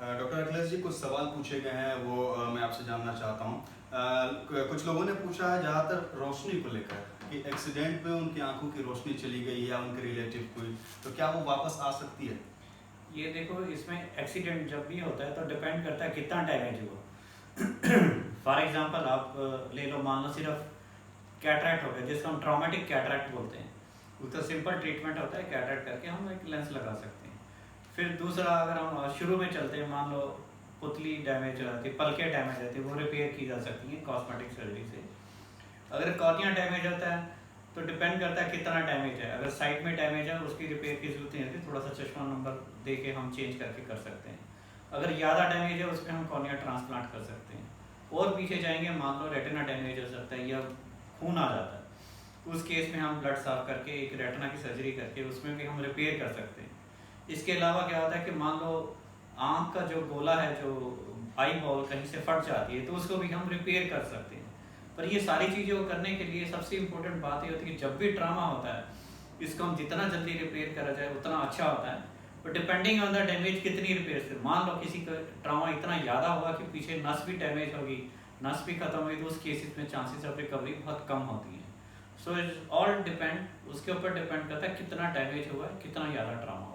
Doctor Akhilesh ji, कुछ सवाल पूछे गए हैं वो मैं आपसे जानना चाहता हूँ। कुछ लोगों ने पूछा है ज़्यादातर रोशनी को लेकर कि एक्सीडेंट में उनकी आंखों की रोशनी चली गई या उनके रिलेटिव कोई, तो क्या वो वापस आ सकती है? ये देखो, इसमें एक्सीडेंट जब भी होता है तो डिपेंड करता है कितना डैमेज हुआ। फॉर एग्जांपल आप ले लो, मान लो सिर्फ कैटरैक्ट हो गया, जिसको हम ट्रॉमेटिक कैटरैक्ट बोलते हैं। उसका सिंपल ट्रीटमेंट होता है, कैटरैक्ट करके हम एक लेंस लगा सकते हैं। फिर दूसरा, अगर हम शुरू में चलते हैं, मान लो पुतली डैमेज हो जाती है, पलकें डैमेज होती है, वो रिपेयर की जा सकती हैं कॉस्मेटिक सर्जरी से। अगर कॉर्निया डैमेज होता है तो डिपेंड करता है कितना डैमेज है। अगर साइड में डैमेज है उसकी रिपेयर की जरूरत नहीं होती, थोड़ा सा चश्मा नंबर दे के हम चेंज करके कर सकते हैं। अगर ज़्यादा डैमेज है उसमें हम कॉर्निया ट्रांसप्लांट कर सकते हैं। और पीछे जाएंगे, मान लो रेटिना डैमेज हो सकता है या खून आ जाता है, उस केस में हम ब्लड साफ करके एक रेटिना की सर्जरी करके उसमें भी हम रिपेयर कर सकते हैं। इसके अलावा क्या होता है कि मान लो आँख का जो गोला है, जो आई बॉल कहीं से फट जाती है, तो उसको भी हम रिपेयर कर सकते हैं। पर ये सारी चीज़ों को करने के लिए सबसे इम्पोर्टेंट बात ये होती है कि जब भी ट्रामा होता है, इसको हम जितना जल्दी रिपेयर करा जाए उतना अच्छा होता है। तो डिपेंडिंग ऑन द डैमेज कितनी रिपेयर से, मान लो किसी का ट्रामा इतना ज़्यादा हुआ कि पीछे नस भी डैमेज होगी, नस भी खत्म हुई, तो उस केसेस में चांसेस ऑफ रिकवरी बहुत कम होती है। सो इट्स ऑल डिपेंड, उसके ऊपर डिपेंड करता है कितना डैमेज हुआ है, कितना ज़्यादा ट्रामा हुआ है।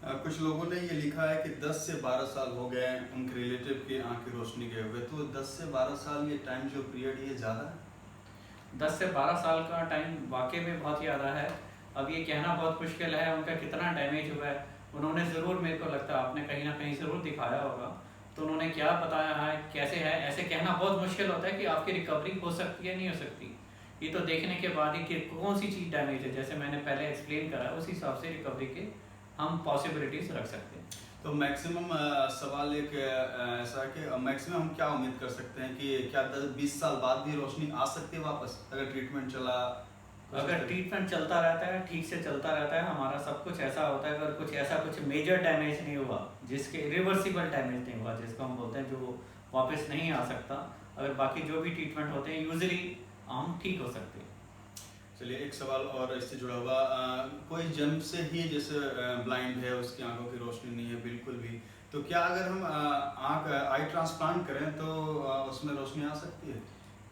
कुछ लोगों ने ये लिखा है कि 10 से 12 साल हो गए उनके रिलेटिव की आंख की रोशनी गए हुए, तो 10 से 12 साल ये टाइम जो पीरियड ये ज़्यादा है? 10 से 12 साल का टाइम वाकई में बहुत ज़्यादा है। अब ये कहना बहुत मुश्किल है उनका कितना डैमेज हुआ है। उन्होंने ज़रूर, मेरे को लगता है आपने कहीं ना कहीं ज़रूर दिखाया होगा, तो उन्होंने क्या बताया है, कैसे है, ऐसे कहना बहुत मुश्किल होता है कि आपकी रिकवरी हो सकती है नहीं हो सकती। ये तो देखने के बाद ही कि कौन सी चीज़ डैमेज है, जैसे मैंने पहले एक्सप्लेन करा, उस हिसाब से रिकवरी के हम पॉसिबिलिटीज़ रख सकते हैं। तो मैक्सिमम सवाल एक ऐसा है कि मैक्सिमम हम क्या उम्मीद कर सकते हैं कि क्या 10-20 साल बाद भी रोशनी आ सकती है वापस, अगर ट्रीटमेंट चला? अगर ट्रीटमेंट चलता रहता है, ठीक से चलता रहता है, हमारा सब कुछ ऐसा होता है, अगर कुछ ऐसा कुछ मेजर डैमेज नहीं हुआ, जिसके रिवर्सिबल डैमेज नहीं हुआ, जिसको हम बोलते हैं जो वापस नहीं आ सकता, अगर बाकी जो भी ट्रीटमेंट होते हैं यूजुअली हम ठीक हो सकते हैं। चलिए, एक सवाल और इससे जुड़ा हुआ, कोई जन्म से ही जैसे ब्लाइंड है, उसकी आंखों की रोशनी नहीं है बिल्कुल भी, तो क्या अगर हम आंख आई ट्रांसप्लांट करें तो उसमें रोशनी आ सकती है?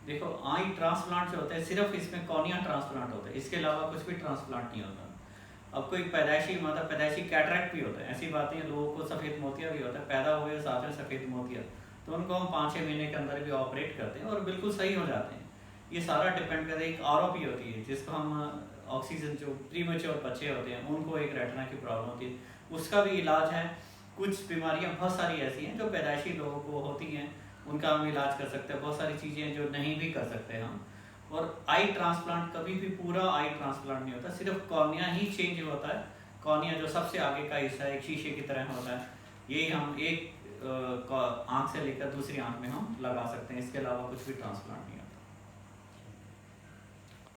देखो, आई ट्रांसप्लांट जो होता है सिर्फ इसमें कॉर्निया ट्रांसप्लांट होता है, इसके अलावा कुछ भी ट्रांसप्लांट नहीं होता। अब कोई पैदाइशी, मतलब पैदाइशी कैटरैक्ट भी होता है, ऐसी बात नहीं है। लोगों को सफ़ेद मोतिया भी होता है, पैदा हुए साथ में सफ़ेद मोतिया, तो उनको हम 5-6 महीने के अंदर भी ऑपरेट करते हैं और बिल्कुल सही हो जाते हैं। ये सारा डिपेंड करता है। एक आरओपी होती है जिसको हम ऑक्सीजन, जो प्रीमेच्योर बच्चे होते हैं उनको एक रेटिना की प्रॉब्लम होती है, उसका भी इलाज है। कुछ बीमारियां बहुत सारी ऐसी हैं जो पैदाइशी लोगों को होती हैं, उनका हम इलाज कर सकते हैं। बहुत सारी चीज़ें जो नहीं भी कर सकते हम। और आई ट्रांसप्लांट कभी भी पूरा आई ट्रांसप्लांट नहीं होता, सिर्फ कॉर्निया ही चेंज होता है। कॉर्निया जो सबसे आगे का हिस्सा है, एक शीशे की तरह होता है, यही हम एक आँख से लेकर दूसरी आँख में हम लगा सकते हैं। इसके अलावा कुछ भी ट्रांसप्लांट नहीं होता।